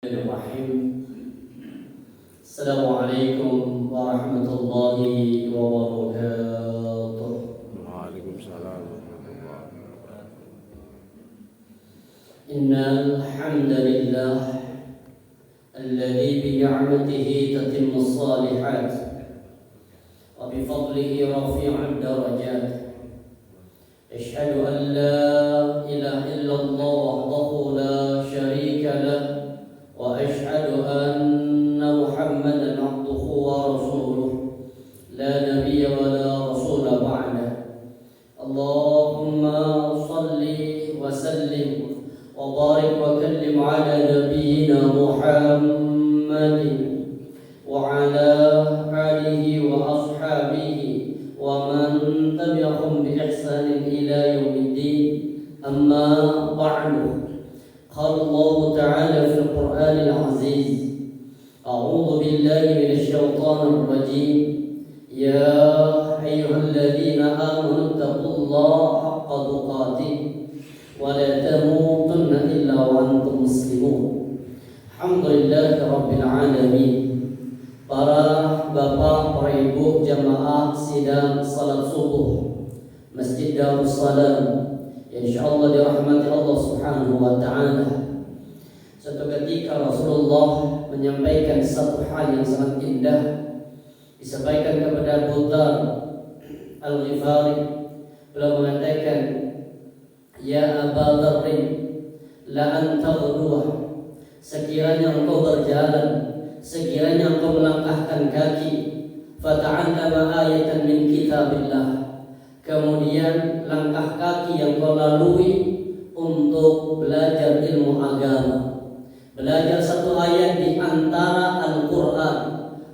Bismillahirrahmanirrahim. Assalamualaikum warahmatullahi wabarakatuh. Waalaikumsalam warahmatullahi wabarakatuh. Innal hamdalillah alladzi bi ni'matihi tatimmu shalihat wa bi fadlihi rafi'ud darajat. Asyhadu an la ilaha illallah wahdahu la syarika lah wa asyhadu anna Muhammadan abduhu wa rasuluh la nabiyya wa la rasula ba'da. Allahumma salli wa sallim wa barik wa kallim ala nabiyyina Muhammadin wa ala alihi wa ashabihi wa man tabi'ahum bi ihsanin ila yaumiddin. Amma ba'du. قال الله تعالى في القرآن العزيز: أعوذ بالله من الشيطان الرجيم يا أيها الذين آمنوا اتقوا الله حق تقاته ولا تموتن إلا وأنتم مسلمون. Alhamdulillah Rabbil Alamin. Para bapak, para ibu jamaah sidang salat subuh Masjid Darussalam, insyaallah dirahmati Allah Subhanahu wa taala. Suatu ketika Rasulullah menyampaikan satu hal yang sangat indah, disampaikan kepada Abu Dzar Al-Ghifari. Beliau mengatakan, "Ya Aba Dzar, la anta ghudwa." Sekiranya engkau berjalan, sekiranya engkau melangkahkan kaki, fata'allama ayatan min kitabillah. Kemudian langkah kaki yang kau lalui untuk belajar ilmu agama, belajar satu ayat di antara Al-Quran,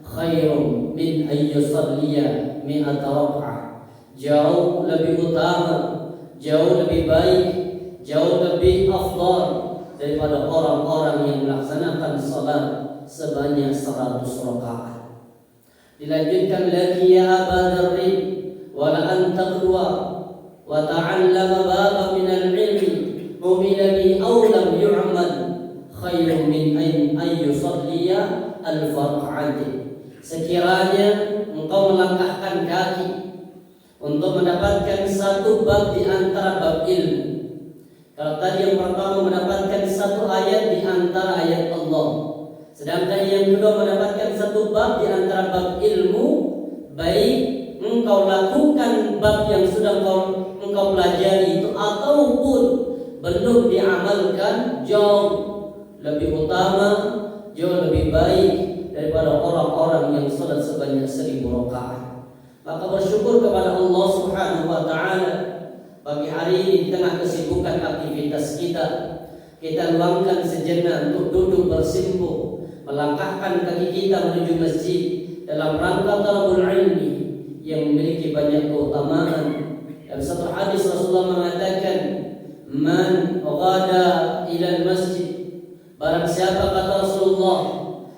khairun min ayyusalliya mi'ata raka'ah. Jauh lebih utama, jauh lebih baik, jauh lebih afdal daripada orang-orang yang melaksanakan salat sebanyak 100 rakaat. Dilanjutkan lagi, ya Aba Dzar, wala anta qudwa wa ta'allama baba min al-ilmi umila bi aw lam yu'mal khairun min an yusalliya al-farq'ati. Sekiranya engkau melangkahkan kaki untuk mendapatkan satu bab di antara bab ilmu. Kalau tadi yang pertama mendapatkan satu ayat di antara ayat Allah, sedangkan yang kedua mendapatkan satu bab di antara bab ilmu, baik engkau lakukan bab yang sudah engkau pelajari itu ataupun belum diamalkan, jauh lebih utama, jauh lebih baik daripada orang-orang yang salat sebanyak 1000 rakaat. Maka bersyukur kepada Allah Subhanahu wa taala bagi hari ini di tengah kesibukan aktivitas kita luangkan sejenak untuk duduk bersimpuh, melangkahkan kaki kita menuju masjid dalam rangka talabul ilmi yang memiliki banyak keutamaan. Dalam satu hadis Rasulullah mengatakan, man ghada ilal masjid, barang siapa, kata Rasulullah,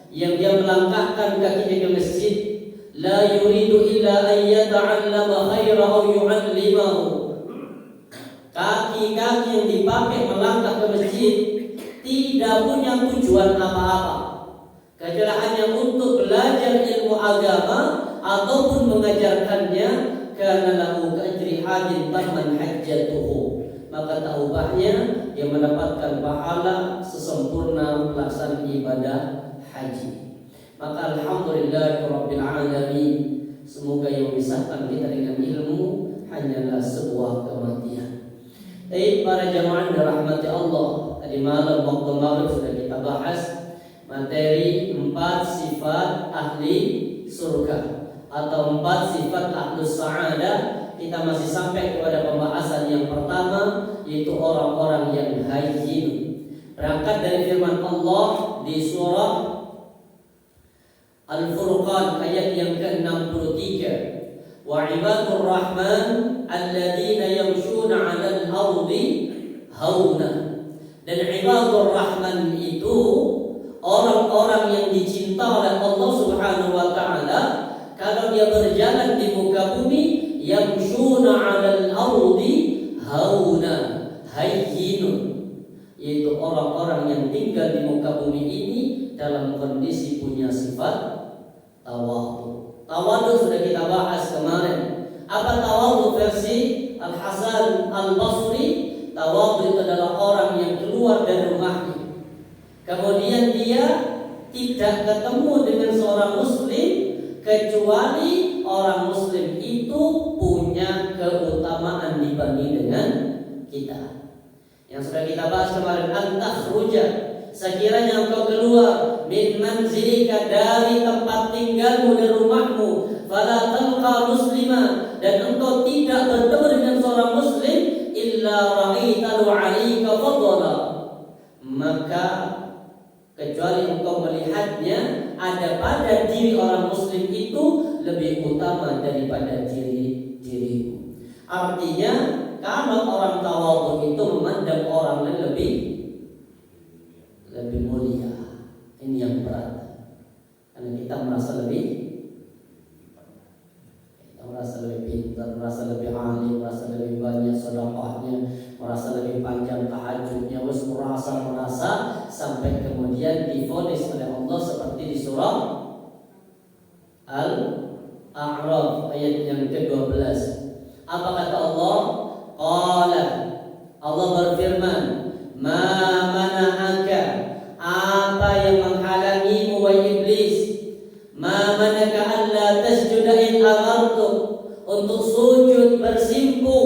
yang dia melangkahkan kakinya ke masjid, la yuridu illa an yata'allama khaira aw yu'allimahu. Kaki-kaki yang dipakai melangkah ke masjid tidak punya tujuan apa-apa, kecuali hanya untuk belajar ilmu agama ataupun mengajarkannya, karena lahu ka'ajri hajin tamman hajjatuhu, maka taubahnya dia mendapatkan pahala sesempurna pelaksanaan ibadah haji. Maka alhamdulillah rabbil alamin, semoga yang memisahkan kita dengan ilmu hanyalah sebuah kematian. Baik para jamaah dirahmati Allah, tadi malam waktu maghrib sudah kita bahas materi 4 sifat ahli surga atau 4 sifat ahlus sa'adah. Kita masih sampai kepada pembahasan yang pertama, yaitu orang-orang yang hayyin. Berangkat dari firman Allah di surah Al-Furqan ayat yang ke-63, wa ibadur rahman alladzina yamshuna 'alal ardi hauna. Dan ibadur rahman itu orang-orang yang dicinta oleh Allah Subhanahu wa taala, kalau dia berjalan di muka bumi, yamshuna 'alal ardi hauna, hayyinun, yaitu orang-orang yang tinggal di muka bumi ini dalam kondisi punya sifat tawadhu. Tawadhu sudah kita bahas kemarin. Apa tawadhu versi Al-Hasan Al-Basri? Tawadhu itu adalah orang yang keluar dari rumahnya, kemudian dia tidak ketemu dengan seorang muslim kecuali orang muslim itu punya keutamaan dibanding dengan kita. Yang sudah kita bahas kemarin, an-takhruja, sekiranya engkau keluar min manzilika, dari tempat tinggalmu dan rumahmu, fala talqa muslima, dan engkau tidak bertemu dengan seorang muslim, illa ra'aitahu 'alaika fadla, maka kecuali engkau melihatnya ada pada diri orang muslim itu lebih utama daripada dirimu. Artinya kalau orang tawadhu itu memandang orang lain lebih mulia. Ini yang berat. Karena kita merasa lebih pintar, merasa lebih alim, merasa lebih banyak sedekahnya, merasa lebih panjang tahajudnya, merasa sampai kemudian divonis oleh Allah seperti di surah Al-A'raf ayat yang ke-12. Apa kata Allah? Qala, Allah berfirman, ma mana'aka, apa yang menghalangimu wahai iblis, ma manaka alla tasjuda in amartuk, untuk sujud bersimpu,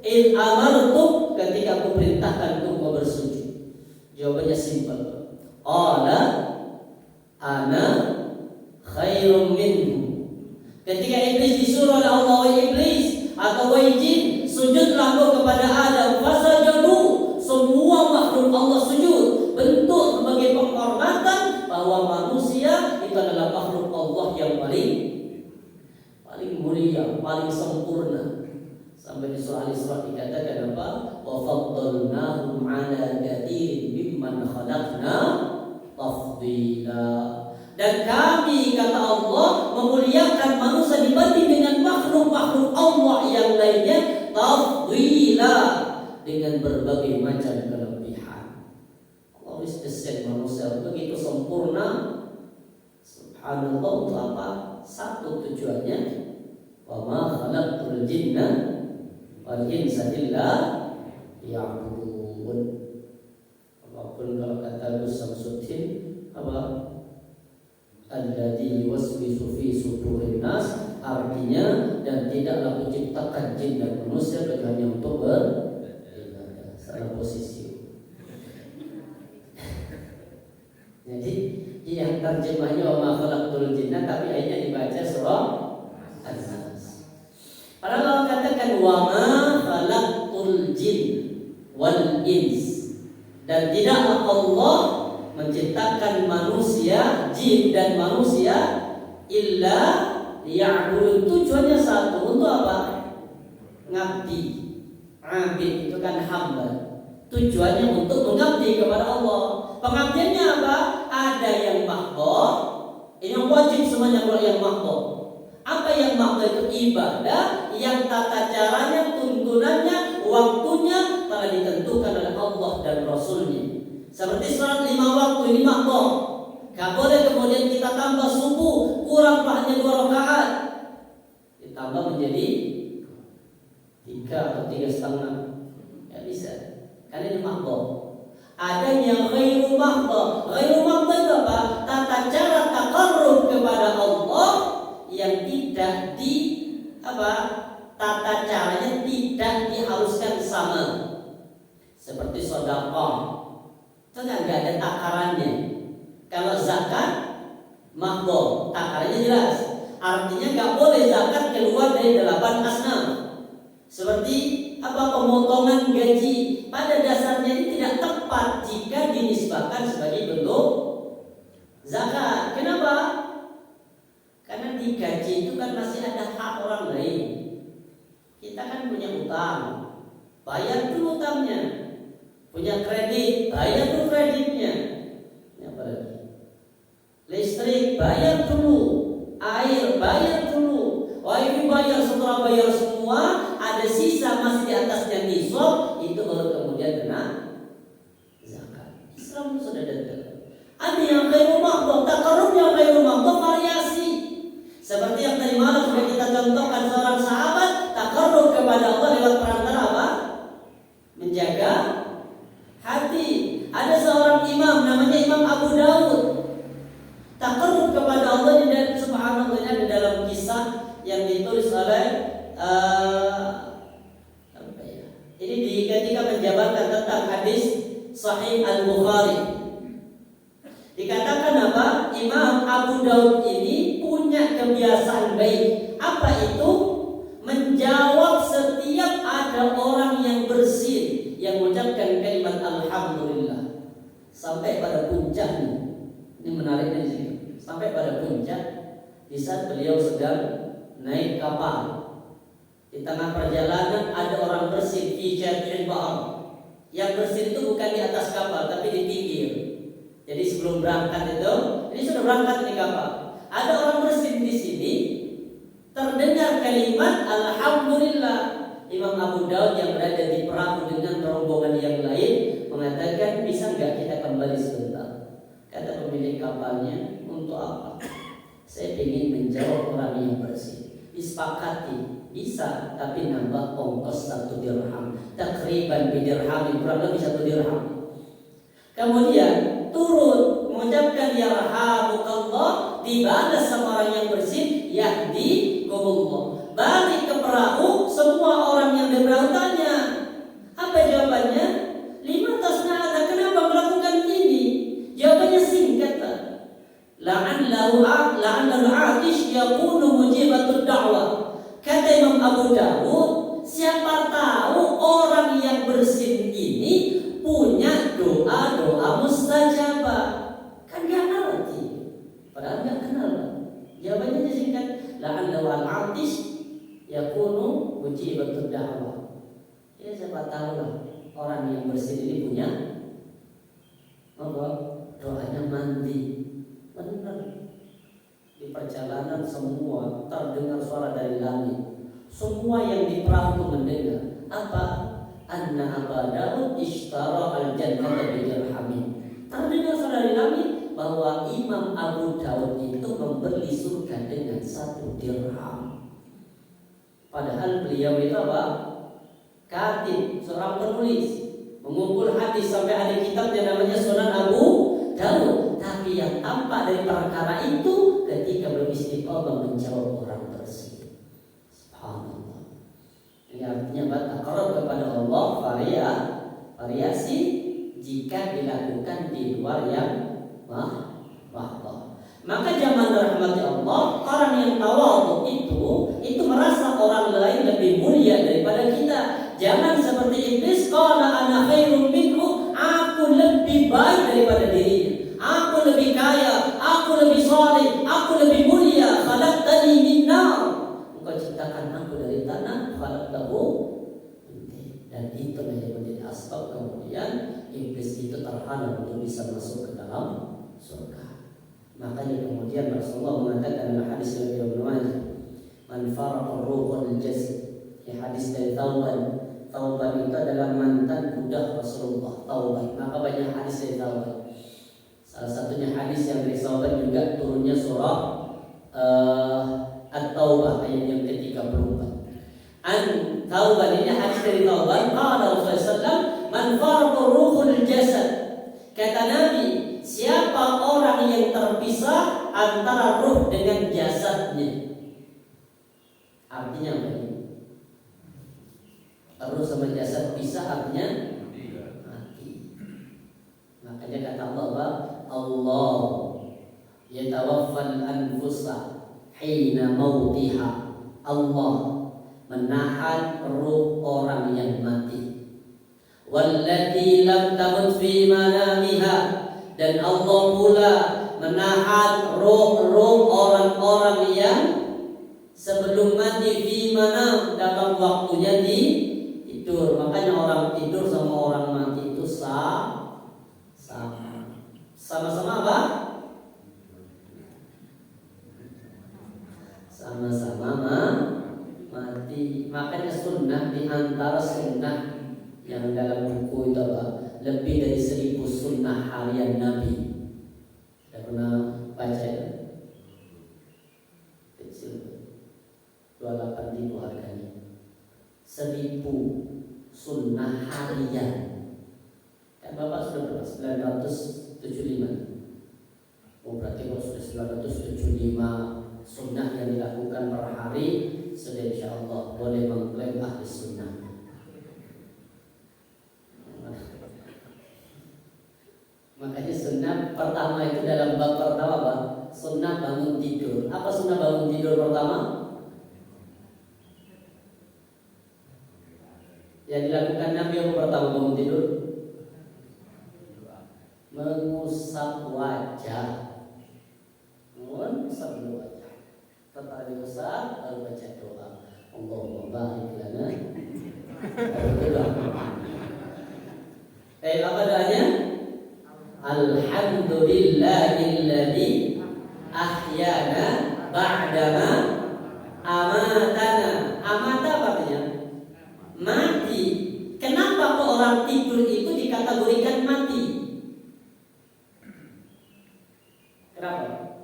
in amartuk, ketika aku perintahkan untuk kau bersujud. Jawabannya simpel. Qala ana khairum minhu. Ketika iblis disuruh oleh Allah, wahai iblis atau wahai jin, sujudlah kau kepada Adam, fasajadu, semua makhluk Allah sujud, bentuk sebagai penghormatan bahwa manusia itu adalah makhluk Allah yang paling mulia, paling sempurna. Sampai di surah Al-Isra dikatakan apa? Wa faddalnahum 'ala katsirin mimman khalaqna tafdila. Dan kami, kata Allah, memuliakan manusia dibanding dengan makhluk-makhluk Allah yang lainnya, tafdila, dengan berbagai macam kelebihan. Allah desain manusia begitu sempurna. Subhanallah, untuk apa? Satu tujuannya, wa ma khalaqtul jinna wal insa illa liya'budun. Walaupun kalau kata Gus Samsuddin apa? Alladzi yuwaswisu fi sudurin nas, artinya dan tidaklah kuciptakan jin dan manusia kecuali untuk beribadah. Salah posisi. Jadi yang terjemahnya wa ma khalaqtul jinna, tapi ayatnya dibaca surah An-Nas. Padahal Allah katakan wa ma khalaqtul jin wal ins, dan tidaklah Allah menciptakan manusia, jin dan manusia, illa liya'budun. Tujuannya satu, untuk apa? Ngabdi. Abid itu kan hamba. Tujuannya untuk mengabdi kepada Allah. Pengabdiannya apa? Ada yang mahdoh. Ini yang wajib semuanya kalau yang mahdoh. Apa yang mahdoh itu? Ibadah yang tata caranya, tuntunannya, waktunya telah ditentukan oleh Allah dan Rasulnya. Seperti sholat 5 waktu ini makmum, gak boleh kemudian kita tambah subuh, kurang hanya 2 rakaat, ditambah menjadi 3 atau 3,5, gak bisa, karena ini makmum. Ada yang ghairu makmum. Ghairu makmum itu apa? Tata cara taqarrub kepada Allah yang tidak tata caranya tidak diharuskan sama. Seperti sedekah, itu kan gak ada takarannya. Kalau zakat makbul, takarannya jelas. Artinya gak boleh zakat keluar dari 8 asnaf. Seperti apa? Pemotongan gaji, pada dasarnya ini tidak tepat jika dinisbahkan sebagai bentuk zakat. Kenapa? Karena di gaji itu kan masih ada hak orang lain. Kita kan punya utang, bayar dulu utangnya. Punya kredit, bayar dulu kreditnya. Apa lagi? Listrik, bayar dulu. Air, bayar dulu. Wifi bayar. Setelah bayar semua, ada sisa masih di atasnya nisab, itu baru kemudian kena zakat. Islam sudah datang. Ada yang khairu ghairu maghdub variasi. Seperti yang tadi malam sudah kita contohkan seorang sahabat taqarrub kepada Allah lewat perantara apa? Menjaga hati. Ada seorang imam namanya Imam Abu Dawud. Taqarrub kepada Allah dan subhanallah di dalam kisah yang ditulis oleh ini ketika menjabarkan tentang hadis Sahih Al-Bukhari. Dikatakan apa? Imam Abu Daud ini punya kebiasaan baik. Apa itu? Menjawab setiap ada orang yang bersin, yang mengucapkan kalimat alhamdulillah, sampai pada puncaknya. Ini menariknya di sini. Sampai pada puncak di saat beliau sedang naik kapal. Di tengah perjalanan ada orang bersin fi jadil bahr. Yang bersin itu bukan di atas kapal tapi di pinggir. Jadi sebelum berangkat itu, ini sudah berangkat di kapal. Ada orang bersin di sini, terdengar kalimat alhamdulillah. Imam Abu Daud yang berada di perahu dengan rombongan yang lain mengatakan, bisa nggak kita kembali sebentar? Kata pemilik kapalnya, untuk apa? Saya ingin menjawab orang yang bersin. Disepakati, bisa, tapi nambah ongkos 1 dirham. Takriban bidirham, kurang lebih 1 dirham. Kemudian turun mengucapkan yarhamukallah, dibalas sama orang yang bersin, yahdikumullah. Balik ke perahu, semua orang yang di perahu tanya, apa jawabannya? Lima tasna ada, kenapa melakukan ini? Jawabannya singkat. La'allahu atish yakunu mujibatud da'wah. Kata Imam Abu Dawud, siapa tahu orang yang bersin ini punya doa-doa mustajabah. Kan dia ngerti, padahal nggak kenal. Jawabannya singkat, la'allahu atish yakunu mujibatud da'wah. Ya siapa tahu lah orang yang bersin ini punya apa? Doanya mandi. Benar. Di perjalanan semua terdengar suara dari langit. Semua yang di perahu mendengar apa? Anna Abu Dawud ishtara al-jannata bi dirhamin. Terdengar suara dari langit bahwa Imam Abu Dawud itu membeli surga dengan 1 dirham. Padahal beliau itu apa? Katib, seorang penulis, mengumpul hadis sampai ada kitabnya namanya Sunan Abu Dawud. Tapi yang tampak dari perkara itu ketika beristiqomah menjawab orang bersin. Subhanallah. Ini artinya bertaqarrub kepada Allah variasi jika dilakukan di luar yang mahdoh. Maka zaman rahmati Allah, orang yang tawadhu itu merasa orang lain lebih mulia daripada kita. Jangan seperti iblis, qala ana khairum minhu, aku lebih baik daripada dirinya. Aku lebih kaya, aku lebih saleh, aku lebih mulia. Khalaqtani min nar. Engkau ciptakan aku dari tanah, khalaqtahu. Dan itu menjadi asbab kemudian iblis itu terhalang untuk bisa masuk ke dalam surga. Makanya kemudian Rasulullah mengatakan dalam hadis dari Ibnu Majah, man faraqa ruhul jasad. Hadis dari Thauban. Thauban itu adalah mantan budak Rasulullah. Thauban. Maka banyak hadis dari Thauban. Salah satunya hadis yang dari sahabat juga turunnya surah At-Taubah ayat yang ke-34. An Taubah ini hadis dari Taubah. Qala Rasulullah sallallahu man farqa ruhul jasad. Kata Nabi, siapa orang yang terpisah antara ruh dengan jasadnya. Artinya apa ini? Ruh sama jasad pisah artinya mati. Makanya kata Allah, Allah yatawaffal anfusa hina mautiha. Allah menahan ruh orang yang mati. Wallati lam tamut fi manamiha, dan Allah pula menahan ruh-ruh orang-orang yang sebelum mati fi manam, dalam waktunya di tidur. Makanya orang tidur sama orang mati itu sama-sama apa? Sama-sama mati. Makanya sunnah, di antara sunnah yang dalam buku itu apa? Lebih dari 1000 sunnah harian Nabi. Saya pernah baca ya? 1000 sunnah harian. Kan Bapak sudah berapa? 975. Oh berarti kalau sudah 975 sunnah yang dilakukan per hari, sudah insya Allah boleh mengklaim ahli sunnah. Makanya sunnah pertama itu dalam bab pertama Pak, sunnah bangun tidur. Apa sunnah bangun tidur pertama? Yang dilakukan Nabi yang pertama bangun tidur, mengusap wajah. Mengusap wajah. Setelah diusap, lalu baca doa. Allahumma barik lana. Apa doanya? Alhamdulillahilladzi ahyana ba'dama amatana. Amata apa artinya? Mati. Kenapa kok orang tidur itu dikategorikan mati? Kenapa?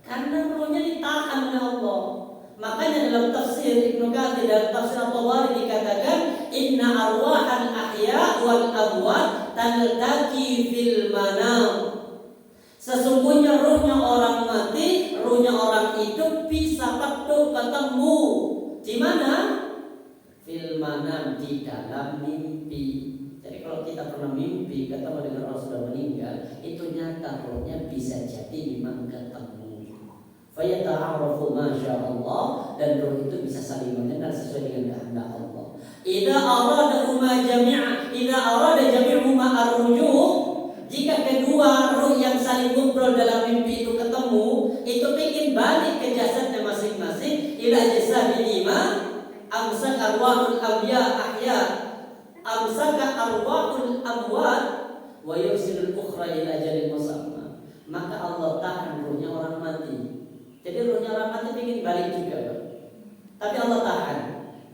Karena rohnya ditahan oleh Allah. Makanya dalam tafsir Ibnu Katsir dalam tafsir At-Tabari dikatakan inna arwahal ahya wal amwat taltaqi fil manam. Sesungguhnya ruhnya orang mati, ruhnya orang hidup bisa ketemu. Di mana? Fil manam, di dalam mimpi. Jadi kalau kita pernah mimpi ketemu dengan orang sudah meninggal, itu nyata rohnya bisa jadi memang ketemu. Fayata'arafu masyaallah, dan roh itu bisa saling mengenal sesuai dengan kehendak Allah. Idza arada huma jami'a, idza arada jami'uhuma ar-rujuh, jika kedua roh yang saling ngobrol dalam mimpi itu ketemu, itu ingin balik ke jasadnya masing-masing, ila jasadihima, amsak arwahul anbiya ahya, amsak arwahul amwat, wa yusilul ukhra ila ajalin musamma. Maka Allah tahan rohnya orang mati. Jadi rohnya orang mati ingin balik juga, Pak. Tapi Allah tahan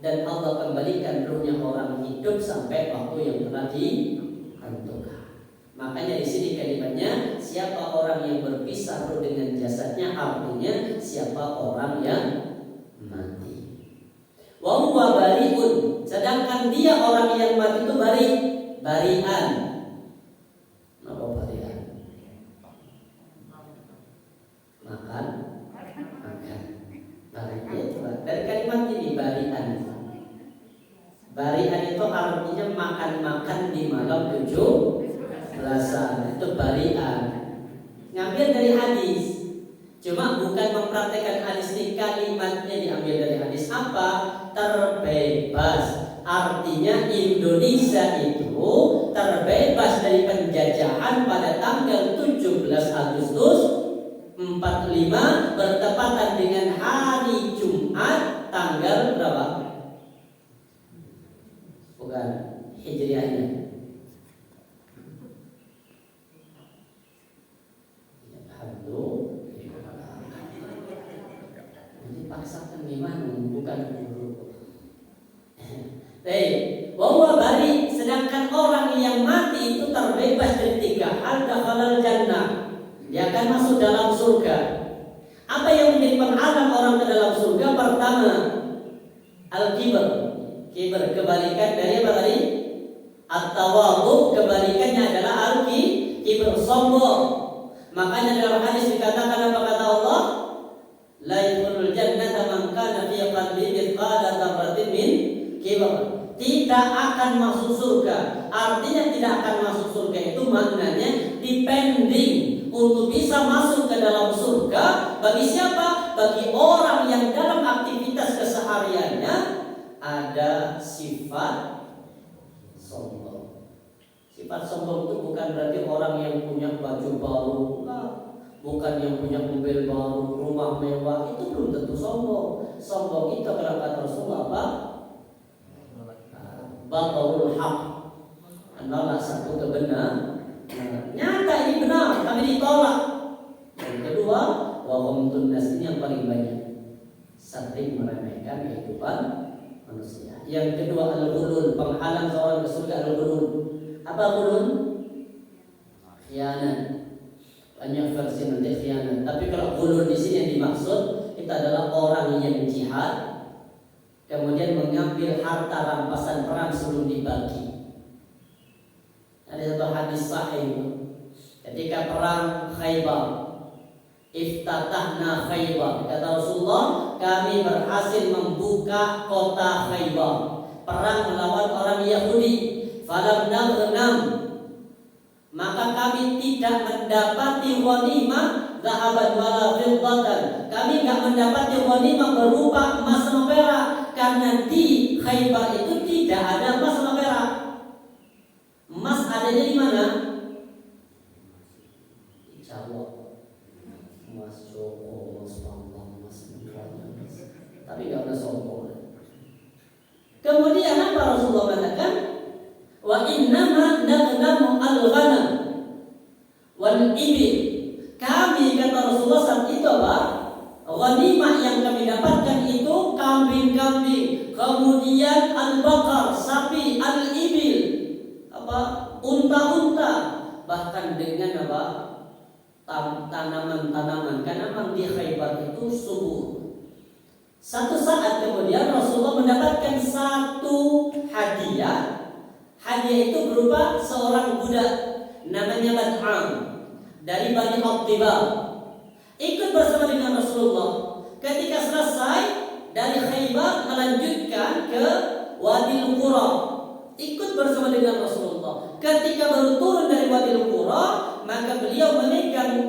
dan Allah kembalikan rohnya orang hidup sampai waktu yang telah ditentukan. Makanya di sini kalimatnya siapa orang yang berpisah roh dengan jasadnya, artinya siapa orang yang mati. Wa huwa bari'un, sedangkan dia orang yang mati itu bari'an. Apa bari'an? Makan. Dari kalimat ini bari'an. Bari'an itu artinya makan-makan di malam 17-an. Itu bari'an. Ngambil dari hadis. Cuma bukan mempraktekkan hadis ini, kalimatnya diambil dari hadis apa? Terbebas. Artinya Indonesia itu terbebas dari penjajahan pada tanggal 17 Agustus 45 bertepatan dengan hari Jumat tanggal berapa? Bukan Hijriahnya. Alhamdulillah. Ini paksakan gimana? Bukan guru. Bahwa bari, sedangkan orang yang mati itu terbebas dari 3 hal, dakhalal jannah. Dia akan masuk dalam surga. Apa yang menjadi penghalang orang ke dalam surga? Pertama, al-kibr. Kibr kebalikan dari apa tadi? At-tawadhu, kebalikannya adalah al-kibr, sombong. Makanya dalam hadis dikatakan apa kata Allah? La yadkhulul jannata man kana fi qalbihi mithqala dzarratin min kibr. Tidak akan masuk surga. Artinya tidak akan masuk surga itu maknanya depending. Untuk bisa masuk ke dalam surga bagi siapa? Bagi orang yang dalam aktivitas kesehariannya ada sifat sombong. Sifat sombong itu bukan berarti orang yang punya baju baru, bukan yang punya mobil baru, rumah mewah, itu belum tentu sombong. Sombong itu kalau kata Rasulullah apa? Batarul haq, menolak satu kebenaran. Nyata ini benar, kami ditolak. Yang kedua, wahumtun nas, ini yang paling banyak sering meremehkan kehidupan manusia. Yang kedua al-ghulul, penghalang seorang ke surga al-ghulul. Apa ghulul? Khianat. Banyak versi nanti khianat. Tapi kalau ghulul di sini yang dimaksud itu adalah orang yang jihad kemudian mengambil harta rampasan perang sebelum dibagi. Ada satu hadis sahih ketika perang Khaybar, iftatahna Khaybar, kata Rasulullah, kami berhasil membuka kota Khaybar, perang melawan orang Yahudi. Falam naghnam, maka kami tidak mendapati ghanimah zahaban wala fiddatan, kami tidak mendapati ghanimah berupa emas sama perak, karena di Khaybar itu tidak ada emas sama perak. Emas adanya di mana? Di Jawa. Emas Joko, emas Pampang, emas Negara, tapi tidak ada sombong. Kemudian apa Rasulullah katakan? Wa innama nagnamu al-ghanam wal ibil. Kami, kata Rasulullah saat itu apa? Ghanimah yang kami dapatkan itu kambing-kambing, kemudian al-baqar, sapi, al-ibil, apa? Unta-unta, bahkan dengan apa? Tanaman-tanaman, karena memang di Khaybar itu subur. Satu saat kemudian Rasulullah mendapatkan satu hadiah. Hadiah itu berupa seorang budak namanya Bad'am dari Bani Abdibah, ikut bersama dengan Rasulullah. Ketika selesai dari Khaybar melanjutkan ke Wadil Qura, ikut bersama dengan Rasulullah. Ketika baru turun dari Wadil Qura, maka beliau memegang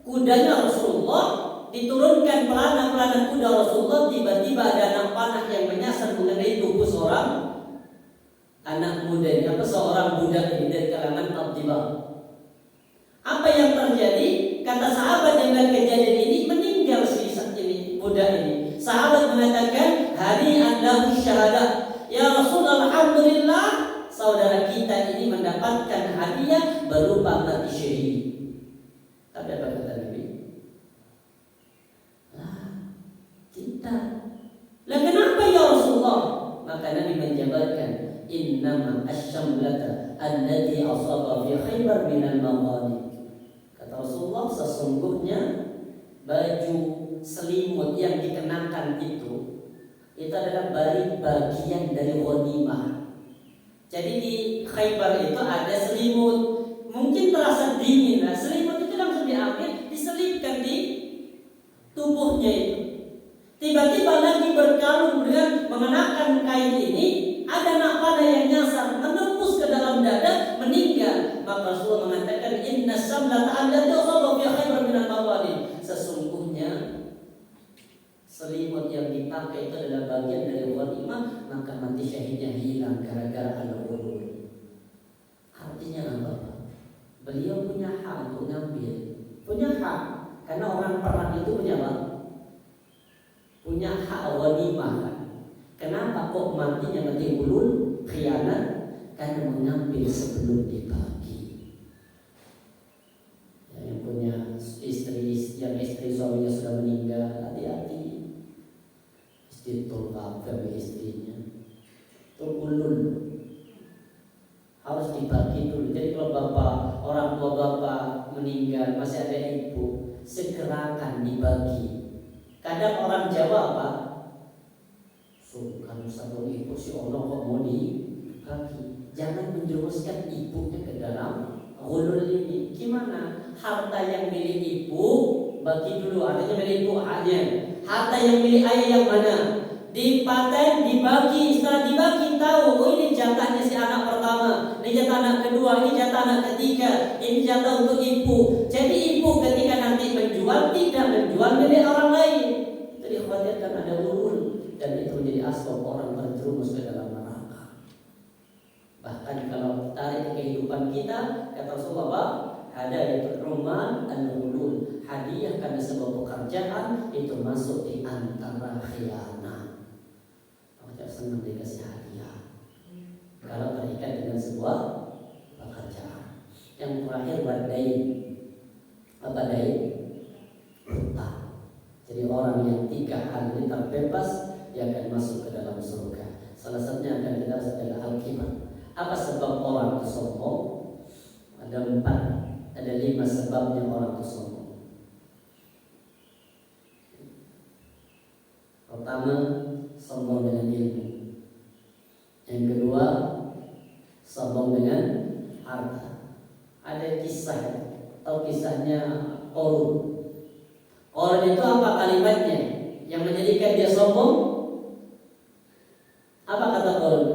kudanya Rasulullah, diturunkan pelana kuda Rasulullah. Tiba-tiba ada anak panah yang menyasar mengenai tubuh seorang anak muda ini, seorang budak ini dari kalangan Abdibah. Apa yang terjadi? Kata sahabat yang melihat kejadian ini, meninggal si ini budak ini. Sahabat mengatakan, hadi'an lahu syahadah, ya Rasulullah, alhamdulillah, saudara kita ini mendapatkan hadiah berupa mati syahid. Tapi apa kata Nabi? Kita. Lah kenapa ya Rasulullah? Maka Nabi menjabarkan, innama asyamlata allati asaba fi Khaybar minal maghanim. Kata Rasulullah, sesungguhnya baju selimut yang dikenakan itu adalah bagian dari ghanimah. Jadi di Khaybar itu ada selimut, mungkin terasa dingin. Nah, selimut itu langsung diambil, diselipkan di tubuhnya itu. Tiba-tiba lagi berkalung dengan mengenakan kain ini, ada anak panah yang nyasar, menembus ke dalam dada, meninggal. Maka Rasulullah mengatakan, inna samlata allati asaba fi Khaybar minal maghanim. Sesungguhnya selimut yang dipakai itu adalah bagian dari ghanimah, maka mati syahidnya hilang gara-gara al-ghulul. Artinya apa? Beliau punya hak untuk ngambil, punya hak, karena orang perang itu punya apa? Punya hak ghanimah. Kenapa kok matinya mati ulul khianat? Karena mengambil sebelum dibagi. Yang punya istri, yang istri suaminya sudah meninggal, hati-hati. Istri tolak bagi istrinya. Itu ulul harus dibagi dulu. Jadi kalau bapak, orang tua bapak meninggal, masih ada ibu, segerakan dibagi. Kadang orang Jawa apa? Kan satu ibu si Allah kok mau dibagi. Jangan menjerumuskan ibunya ke dalam ghulul ini. Gimana? Harta yang milik ibu bagi dulu, artinya milik ibu haknya. Harta yang milik ayah yang mana? Dipaten, dibagi. Setelah dibagi tahu, oh ini jatahnya si anak pertama, ini jatah anak kedua, ini jatah anak ketiga, ini jatah untuk ibu. Jadi ibu ketika nanti menjual tidak menjual milik orang lain. Itu dikhawatirkan ada ulul, dan itu menjadi asbab orang terjerumus ke dalam neraka. Bahkan kalau tarik kehidupan kita, kata Rasulullah, ada itu rumah al-ulul, hadiah karena sebuah pekerjaan itu masuk di antara khianat. Tidak senang dikasih hadiah kalau terikat dengan sebuah pekerjaan. Yang terakhir badain. Apa dain? Hutang. Jadi orang yang 3 hal ini terbebas, dia akan masuk ke dalam surga. Salah satunya akan kita adalah al-kibar. Apa sebab orang itu sombong? Ada 4, ada 5 sebabnya orang itu sombong. Pertama, sombong dengan ilmu. Yang kedua, sombong dengan harta. Ada kisah, atau kisahnya Qarun. Qarun itu apa kalimatnya yang menjadikan dia sombong? Apa kata Qarun?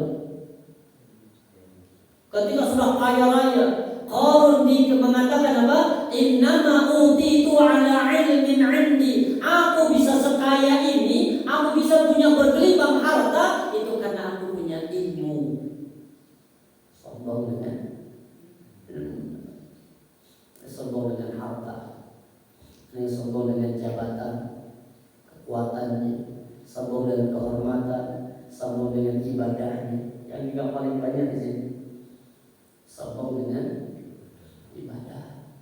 Ketika sudah kaya raya, Qarun mengatakan apa? Innama utitu ala ilmin indi. Aku bisa sekaya ini, aku bisa punya berkelimpah harta, itu karena aku punya ilmu. Sombong dengan harta, sombong dengan jabatan, kekuatannya, sombong dengan kehormatan, sombong dengan ibadahnya. Yang juga paling banyak di sini, sombong dengan ibadah.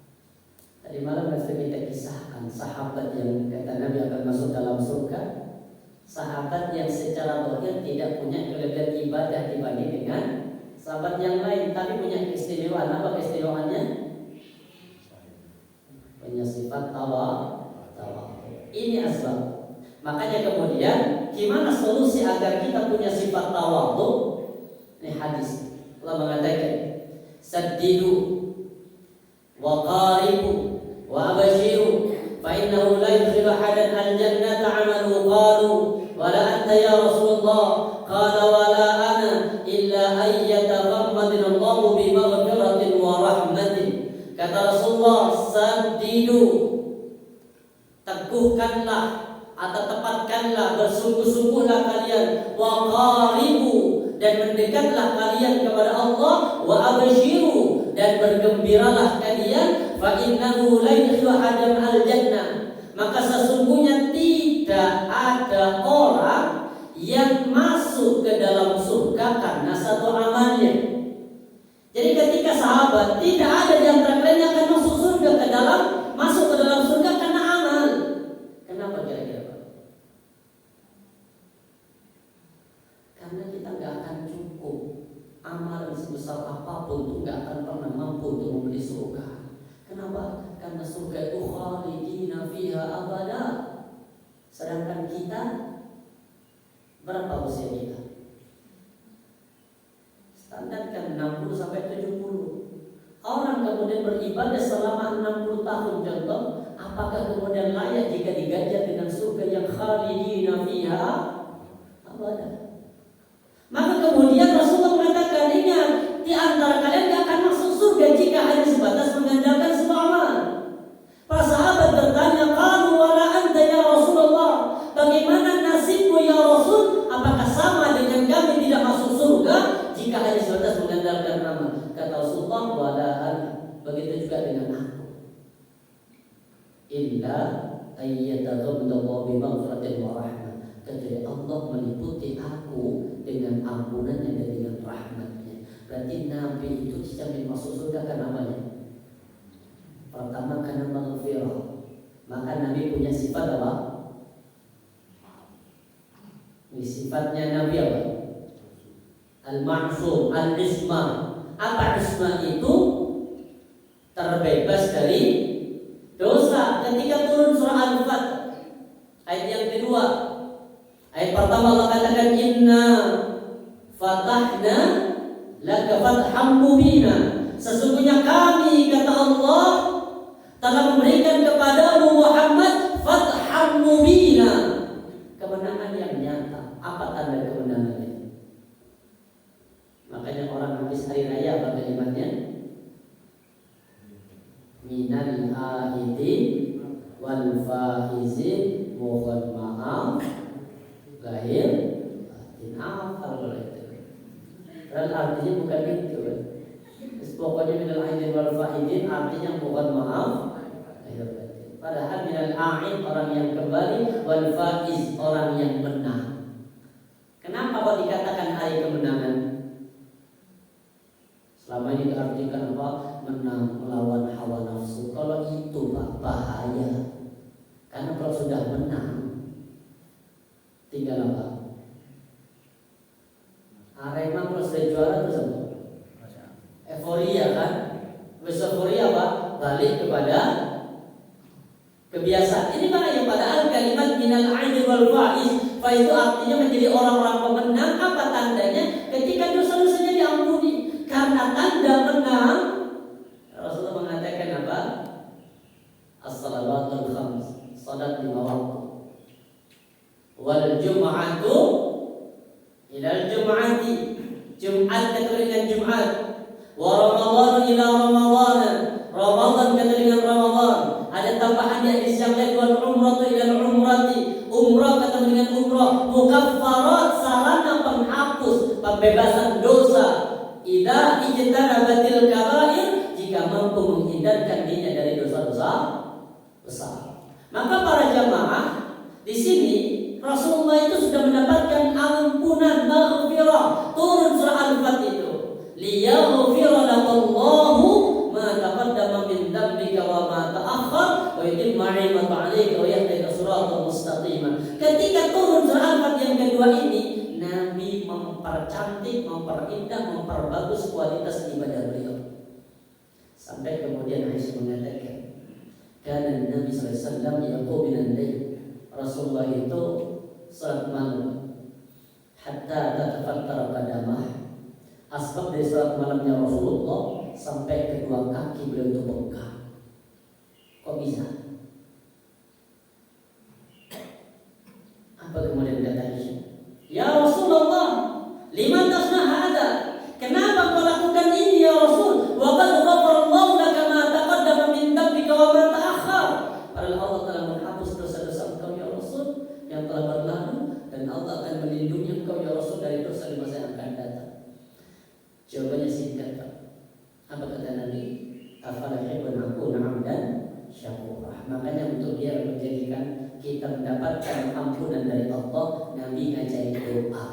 Tadi malam kita kisahkan sahabat yang kata Nabi akan masuk dalam surga. Sahabat yang secara zahir tidak punya kelebihan ibadah dibanding dengan sahabat yang lain, tapi punya keistimewaan. Apa keistimewaannya? Punya sifat tawadhu. Ini asbab. Makanya kemudian gimana solusi agar kita punya sifat tawadhu? Ini hadis. Allah mengatakan, saddidu wa qaribu wa abashiru fa innahu la yudkhilu ahadan al-jannata 'amalu qalu wa la anta ya Rasulullah qala wa la ana illa an yataghammadani Allahu bi maghfiratin wa rahmatin. Kata Rasulullah, saddidu, teguhkanlah atau tepatkanlah, bersungguh-sungguhlah kalian, wa qaribu, dan mendekatlah kalian kepada Allah, wa abashiru, dan bergembiralah kalian, fa innahu la yudkhilu ahadan al-jannah. Maka sesungguhnya tidak ada orang yang masuk ke dalam surga karena satu amalnya. Jadi ketika sahabat tidak ada di antara kalian yang akan masuk surga masuk ke dalam surga karena amal. Kenapa kira-kira Pak? Karena kita nggak akan cukup. Amal sebesar apapun itu nggak akan pernah mampu untuk membeli surga. Kenapa? Karena surga itu khalidina fiha abada. Sedangkan kita, berapa usia kita? Standar kan 60 sampai 70. Orang kemudian beribadah selama 60 tahun contoh, apakah kemudian layak jika diganjar dengan surga yang khalidina fiha abada? Maka kemudian Rasulullah mengatakan, ingat, di antara kalian tidak akan masuk surga jika hanya sebatas mengandalkan sebuah amal. Para sahabat bertanya, qalu wala anta ya Rasulullah, bagaimana nasibmu ya Rasul? Apakah sama dengan kami tidak masuk surga jika hanya sebatas mengandalkan amal? Kata Rasulullah, wala ana, begitu juga dengan aku. Illa ayyataghammadallahu bi maghfiratin wa rahmah, kecuali Allah meliputi aku dengan ampunannya dan dengan rahmatnya. Berarti Nabi itu dijamin masuk surga karena amalnya. Pertama karena maghfirah. Maka Nabi punya sifat apa? Ini sifatnya Nabi apa? Al-Ma'sum, Al-Isma. Apa isma itu? Terbebas dari dosa. Ketika turun surah Al-Fat, ayat yang kedua, ayat pertama Allah katakan, inna fatahna laka fatham mubina. Sesungguhnya kami, kata Allah, telah memberikan kepadamu Muhammad fatham mubina, kemenangan yang nyata. Apa tanda kemenangan itu? Makanya orang habis hari raya apa kalimatnya? Minal aidin wal faizin, mohon maaf lahir batin. Apa itu? Dan artinya bukan itu. Pokoknya minal aidin wal faizin artinya mohon maaf lahir batin. Padahal minal aid orang yang kembali, wal faiz orang yang menang. Kenapa kok dikatakan hari kemenangan? Selama ini diartikan apa? Menang melawan hawa nafsu. Kalau itu Pak, bahaya. Karena kalau sudah menang, tinggal apa? Arema kalau sudah juara terus apa? Euforia kan? Euforia apa? Balik kepada kebiasaan. Ini makanya padahal kalimat minal aidin wal faiz Fa itu artinya menjadi orang-orang pemenang. Apa tandanya? Ketika dosa-dosanya diampuni. Karena tanda menang, Rasulullah mengatakan apa? As-salawatul khams, salat 5 waktu. Wal jum'atu ilal jum'ati, Jumat ketemu dengan Jumat. Wa Ramadan ila Ramadan, Ramadan ketemu dengan Ramadan. Ada tambahan di hadis yang lain, wal umratu ilal umrati, umrah ketemu dengan umrah. Mukaffarat, sarana penghapus, pembebasan dosa. Idza ijtanabatil kabair, jika mampu menghindarkan dirinya dari dosa-dosa besar. Maka para jamaah di sini Rasulullah itu sudah mendapatkan ampunan, maghfirah. Turun surah Al-Fatihah itu. Liyaghfira lakallahu ma taqaddama min dzambika wa ma ta'akhkhar wa yutimma 'ni'matahu 'alaika wa yahdika siratan mustaqima. Ketika turun surah Al-Fatihah yang kedua ini, Nabi mempercantik, memperindah, memperbagus kualitas ibadah beliau. Sampai kemudian Aisyah mengatakan, karena Nabi SAW yaqum minal lail, Rasulullah itu salat malam hatta tatafattara qadamah, asbab dari salat malamnya Rasulullah sampai kedua kaki beliau itu bengkak. Kok bisa? Apa kemudian kata Aisyah? Ya Rasulullah, liman tasna hada? Kenapa kau lakukan ini ya Rasul? Wa qad ghafarallahu laka ma taqaddama min dhanbika wa ma ta'akhkhar. Padahal Allah telah menghapus dosa-dosa engkau ya Rasul yang telah berlalu, dan Allah akan melindungi engkau ya Rasul dari dosa di masa yang akan datang. Jawabannya singkat. Apa kata Nabi? Afala hibbun akuna 'abdan syakurah. Makanya untuk dia menjadikan kita mendapatkan ampunan dari Allah, Nabi ngajarin doa.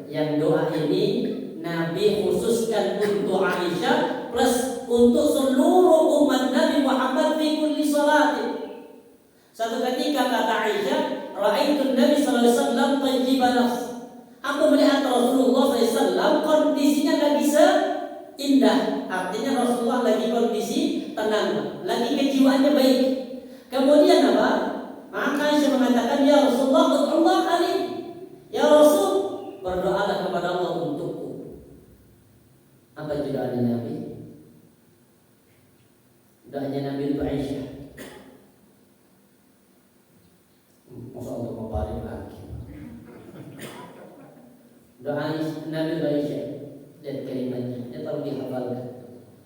Yang doa ini Nabi khususkan untuk Aisyah plus untuk seluruh umat Nabi Muhammad fi kulli salati. Satu ketika kata Aisyah, ra'aitu Nabi sallallahu alaihi wasallam tayyiban nafs. Aku melihat Rasulullah SAW kondisinya lagi seindah. Artinya Rasulullah lagi kondisi tenang, lagi kejiwaannya baik. Kemudian apa? Maka Aisyah mengatakan, ya Rasulullah, Allah Ali, ya Rasul, berdoalah kepada Allah untukku. Apa itu doanya Nabi? Doanya Nabi untuk Aisyah. Masa untuk membaring lagi. Doa Nabi untuk Aisyah dan kalimatnya, dia perlu dihafalkan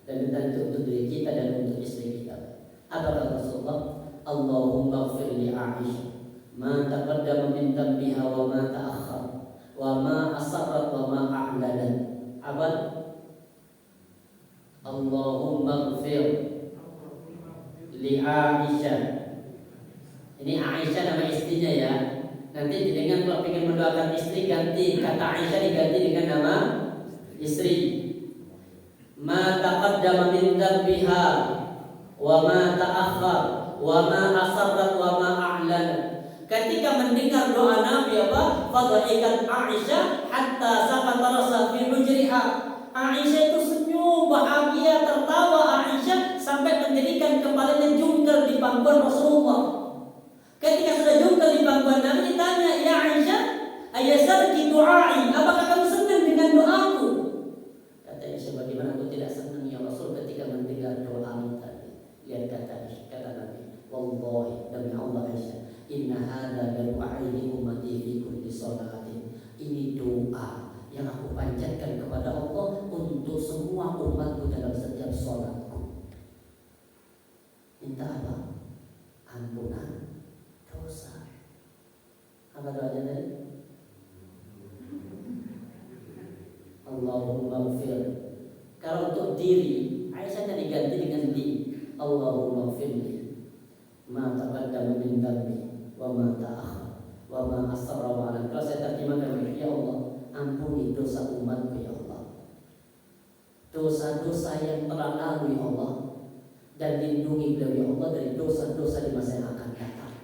dan tentu untuk diri kita dan untuk istri kita. Apa kata Rasulullah? Allahumma ighfir li Aisyah ma taqaddama min dhanbiha wa ma ta'akhkhar wa ma asarrat wa ma a'lanat. Apa? Allahumma ighfir li Aisyah. Ini Aisyah nama istrinya ya. Nanti dengan kalau ingin mendoakan istri, ganti kata Aisyah diganti dengan nama istri. Ma taqaddama min dhanbiha wa ma ta'akhkhar wa ma asarrat wa ma a'lanat. Ketika mendengar doa Nabi apa? Fadhahikat Aisyah hatta saqata rasa fi hujriha. Aisyah itu senyum bahagia, tertawa Aisyah sampai menjadikan kepalanya jungkel di pangkuan Rasulullah. Ketika sudah jungkel di pangkuan Nabi, ditanya, ya Aisyah, ayasarki du'ai, apakah kamu senang dengan doaku? Kata Aisyah, bagaimana aku tidak senang ya Rasul ketika mendengar doamu tadi. Lihat kata Nabi, wallahi demi Allah Aisyah, inna hadza du'ai ummati fi kulli salatin. Ini doa yang aku panjatkan kepada Allah untuk semua umatku dalam setiap salatku. Minta apa? Ampunan dosa. Apa doanya tadi? Allahumma ighfir. Kalau untuk diri, Aisyah diganti dengan di. Allahumma ighfirli ma taqaddama min dhanbi wa ma ta'akhkhar wa ma asarra wa a'lan. Kalau saya terjemahkan, ya Allah, ampuni dosa umatku ya Allah. Dosa-dosa yang telah lalu ya Allah, dan lindungi beliau ya Allah dari dosa-dosa di masa yang akan datang.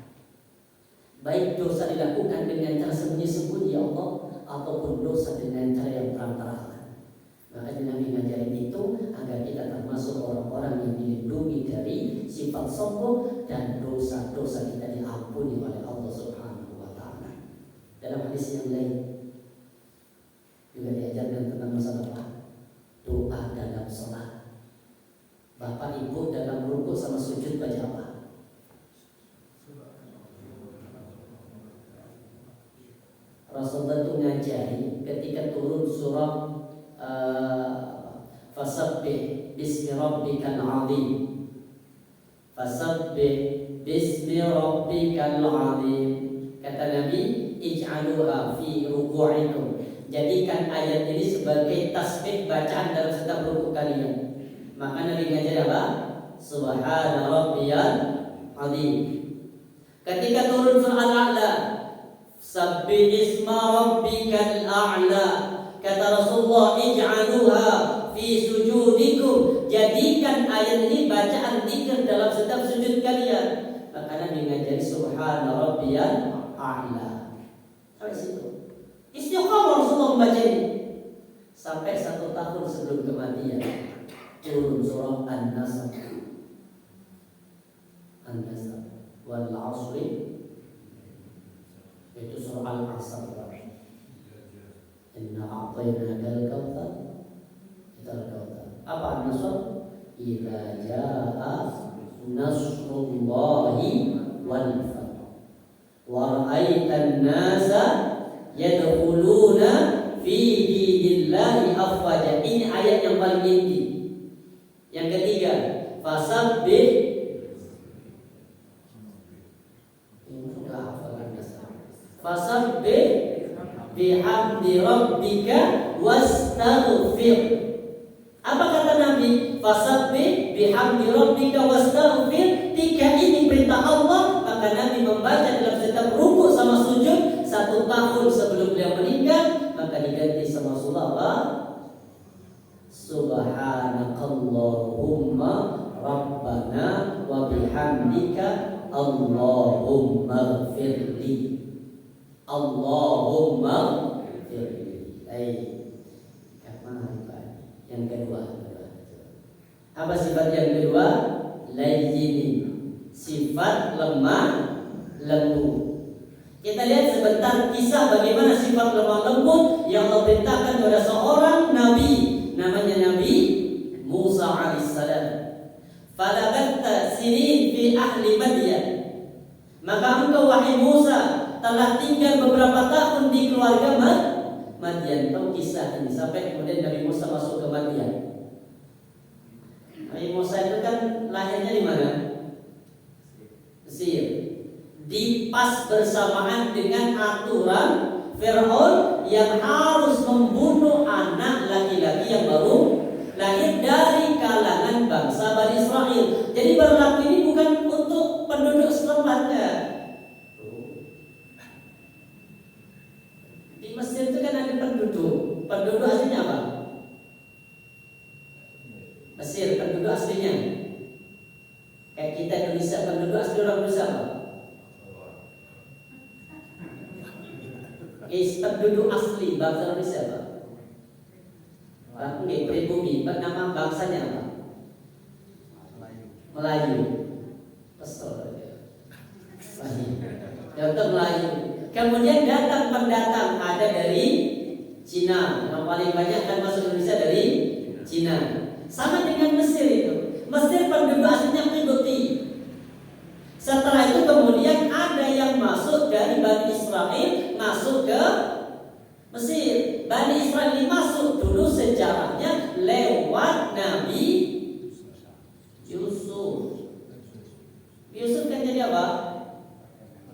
Baik dosa dilakukan dengan cara sembunyi-sembunyi ya Allah, ataupun dosa dengan cara yang terang-terangan. Makanya Nabi ngajarin itu agar kita termasuk orang-orang yang dilindungi dari sifat sombong dan dosa-dosa kita diampuni oleh Allah Subhanahu wa Ta'ala. Dalam hadis yang lain juga diajarkan tentang masalah doa dalam sholat. Bapak ibu dalam rukuk sama sujud baca apa? Rasulullah itu ngajari ketika turun surah fasabbih bismi rabbikal azim. Fasabbih bismi rabbikal azim. Kata Nabi, ij'aluha fi ruku'ikum. Jadikan ayat ini sebagai tasbih bacaan dalam setiap rukuk kalian. Maka Nabi ngajar apa? Subhana rabbiyal azim. Ketika turun surah Al-A'la, sabbih isma rabbikal a'la. Kata Rasulullah, ij'aluha fi sujudikum. Jadikan ayat ini bacaan dzikir dalam setiap sujud kalian. Maka Nabi ngajari subhana rabbiyal a'la. Sampai situ. Istiqamah Rasulullah membaca ini sampai 1 tahun sebelum kematian. Turun surah An-Nasr. An-Nasr wal 'asri, itu surah Al-Asr. Inna a'tainakal kautsar. Itu al-kautsar. Apa An-Nasr? Idza jaa nasrullahi wal fath wa ra'aitan nasa yadkhuluna fi dinillahi afwaja. Ini ayat yang paling inti. Yang ketiga, fasabbih fasabbih bihamdi rabbika wastaghfir. Apa kata Nabi? Fasabbih bihamdi rabbika wastaghfir. Tiga ini perintah Allah, maka Nabi membaca dalam setiap rukuk sama sujud 1 tahun sebelum beliau meninggal. Maka diganti sama surah Subhanakallahumma rabbana wa bihamdika Allahumma ighfirli. Allahumma ighfirli. Yang kedua, apa sifat yang kedua? Layyini, sifat lemah lembut. Kita lihat sebentar kisah bagaimana sifat lemah lembut yang Allah perintahkan kepada seorang nabi, namanya Nabi Musa alaihissalam. Falagatta sinin fi ahli Madyan. Maka engkau wahai Musa telah tinggal beberapa tahun di keluarga Madyan. Tahu kisah ini sampai kemudian Nabi Musa masuk ke Madyan. Nabi Musa itu kan lahirnya di mana? Mesir. Di pas bersamaan dengan aturan Fir'aun yang harus membunuh anak laki-laki yang baru lahir dari kalangan bangsa Bani Israel. Jadi berlaku ini bukan untuk penduduk setempat. Di Mesir itu kan ada penduduk. Penduduk aslinya apa? Mesir, penduduk aslinya. Kayak kita Indonesia, penduduk asli orang Indonesia apa? Penduduk asli bangsa Indonesia apa? Oke, pribumi, nama bangsanya apa? Melayu. Pesol. Datang Melayu. Kemudian datang pendatang ada dari Cina. Yang paling banyak kan masuk Indonesia dari Cina. Sama dengan Mesir itu. Mesir penduduk aslinya Qibti. Setelah itu kemudian ada yang masuk dari Bani Israel masuk ke Mesir. Bani Israel ini masuk dulu sejarahnya lewat Nabi Yusuf. Yusuf kan jadi apa?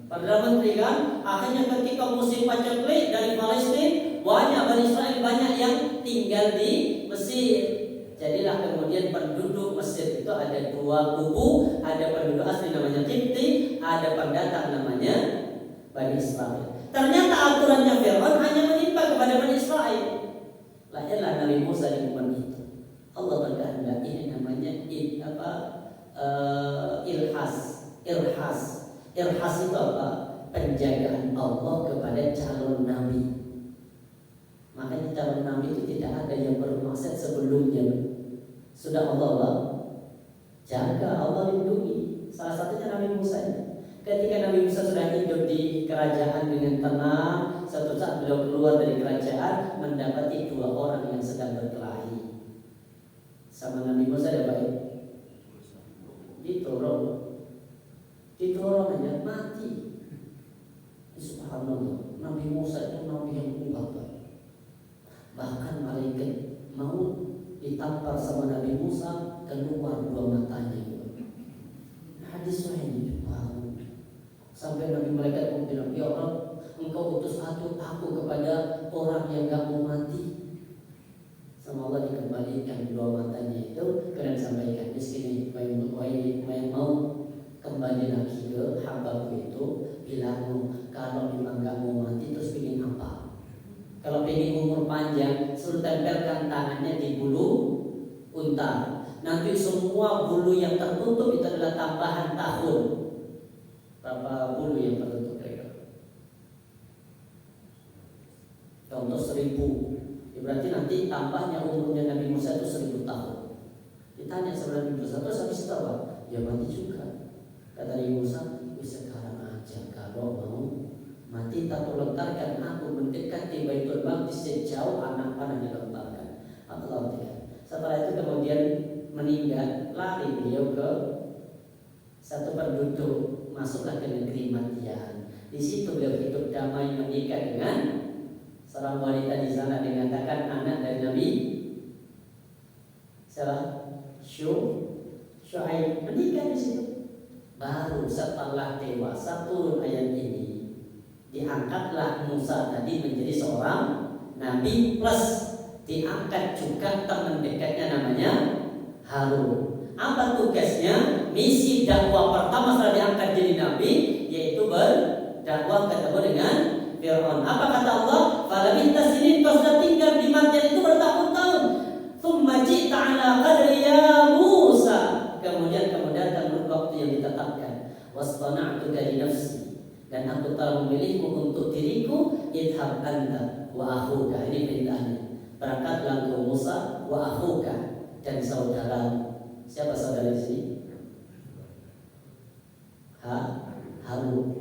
Perdana Menteri kan. Akhirnya ketika musim paceklik dari Palestina, banyak Bani Israel banyak yang tinggal di Mesir. Jadilah kemudian penduduk Mesir itu ada 2 kubu, ada penduduk asli namanya Qibti, ada pendatang namanya Bani Israel. Ternyata aturannya Fir'aun hanya menimpa kepada Bani Israel. Lahirlah Nabi Musa di umat itu. Allah berkehendak ini namanya irhas. Irhas itu apa? Penjagaan Allah kepada calon nabi. Makanya calon nabi itu tidak ada yang bermaksud sebelumnya. Sudah Allah jaga, Allah lindungi. Salah satunya Nabi Musa ini. Ketika Nabi Musa sudah hidup di kerajaan dengan tenang, suatu saat beliau keluar dari kerajaan mendapati dua orang yang sedang berkelahi. Sama Nabi Musa ada baik, ditorong aja mati. Subhanallah, Nabi Musa itu Nabi yang kuat. Bahkan malaikat maut ditampar sama Nabi Musa, keluar dua matanya. Hadis sahih. Sampai Nabi malaikat pun bilang, ya Allah, engkau utus aku kepada orang yang gak mau mati. Sama Allah dikembalikan dua matanya itu. Kalian sampaikan di sini, yang mau kembali lagi ke hambaku itu, bilang kalau memang gak mau mati terus ingin apa? Kalau ingin umur panjang, suruh tempelkan tangannya di bulu unta. Nanti semua bulu yang tertutup itu adalah tambahan tahun. Berapa bulu yang tertutup mereka? Contoh 1000. Ya berarti nanti tambahnya umurnya Nabi Musa itu 1000 tahun. Ditanya sama Nabi Musa, terus habis itu apa? Ya mati juga. Kata Nabi Musa, sekarang aja kalau mau mati tak lontarkan aku mendekati Baitul Maqdis sejauh anak panah dilontarkan. Allah tidak. Setelah itu kemudian meninggal, lari beliau ke satu penduduk. Masuklah ke negeri Madian. Di situ beliau hidup damai menikah dengan seorang wanita di sana dengan katakan anak dari Nabi Syuaib, menikah di situ. Baru setelah dewasa turun ayat ini, diangkatlah Musa tadi menjadi seorang nabi plus diangkat juga teman dekatnya namanya Harun. Apa tugasnya? Misi dakwah pertama setelah diangkat jadi nabi yaitu berdakwah ketemu dengan Fir'aun. Apa kata Allah? Falabithta sinin, kau sudah tinggal di Madian itu bertahun-tahun. Tsumma ji'ta ala qadri ya Musa. Kemudian kamu datang menurut waktu yang ditetapkan. Wastana'tuka li nafsi, dan aku telah memilihmu untuk diriku. Idhab anta wa akhuka. Ini perintahnya. Berangkatlah ke Musa wa akhuka, dan saudaramu. Siapa saudara di sini? Harun.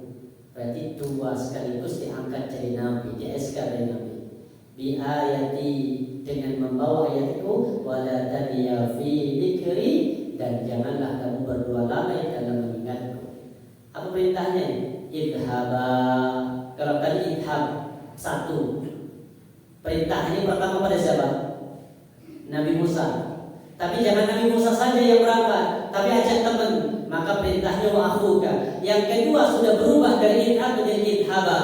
Berarti dua sekaligus diangkat jadi nabi, di SK dari nabi. Bi ayati, dengan membawa ayatku, wala taniya fi dzikri, dan janganlah kamu berdua lalai dalam mengingatku. Apa perintahnya? Idhaba. Kalau tadi idhab satu, perintah ini pertama pada siapa? Nabi Musa. Tapi jangan Nabi Musa saja yang berangkat, tapi ajak teman. Maka perintahnya wa akhuka. Yang kedua sudah berubah dari idhab menjadi idhaba.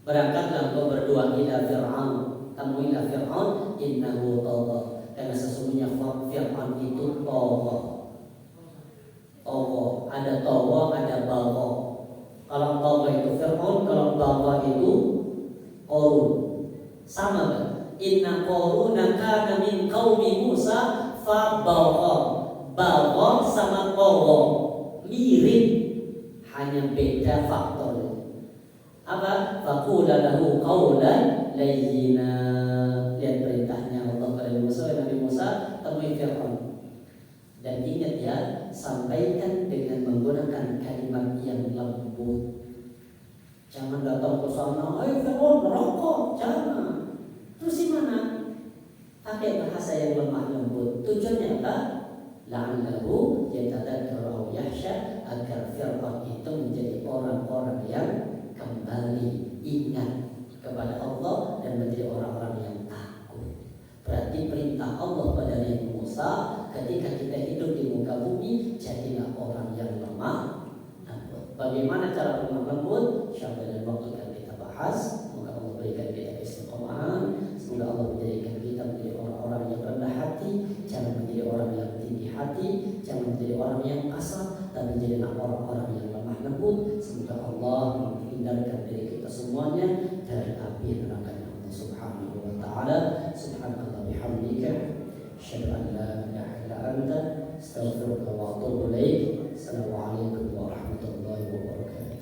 Berangkatlah kau berdua ila Fir'aun. Tamuilah Fir'aun innahu tagha. Karena sesungguhnya Fir'aun itu tagha. Tagha, ada tagha, ada bagha. Kalau tagha itu Fir'aun, kalau bagha itu Qarun. Sama kan? Inna Qaruna kana min qaumi Musa fa bagha. Bagha sama tagha mirip, hanya beda faktornya. Apa? Faqula lahu qawlan layyina. Lihat perintahnya Allah kepada Musa, Nabi Musa temui Fir'aun. Dan ingat ya, sampaikan dengan menggunakan kalimat yang lembut. Jangan datang ke sana, ayo Fir'aun merokok, jangan. Terus gimana? Pakai bahasa yang lemah lembut. Tujuannya apa? La'allahu yatadakkaru aw yakhsha, agar Fir'aun itu menjadi orang-orang yang kembali ingat kepada Allah dan menjadi orang-orang yang takut. Berarti perintah Allah pada Nabi Musa, ketika kita hidup di muka bumi, jadilah orang yang lemah lembut. Bagaimana cara lemah lembut? Insyaallah dalam waktu yang kita bahas. Semoga Allah berikan kita istiqomah. Semoga Allah menjadikan kita menjadi orang-orang yang rendah hati, jangan menjadi orang yang tinggi hati, jangan menjadi orang yang kasar, tapi jadilah orang-orang yang lemah lembut. Semoga Allah menghindarkan diri kita semuanya dari api neraka Allah Subhanahu wa taala. Subhanallah bihamdika, asyhadu an la ilaha illa anta, astaghfiruka wa atubu ilaik. Assalamualaikum warahmatullahi wabarakatuh.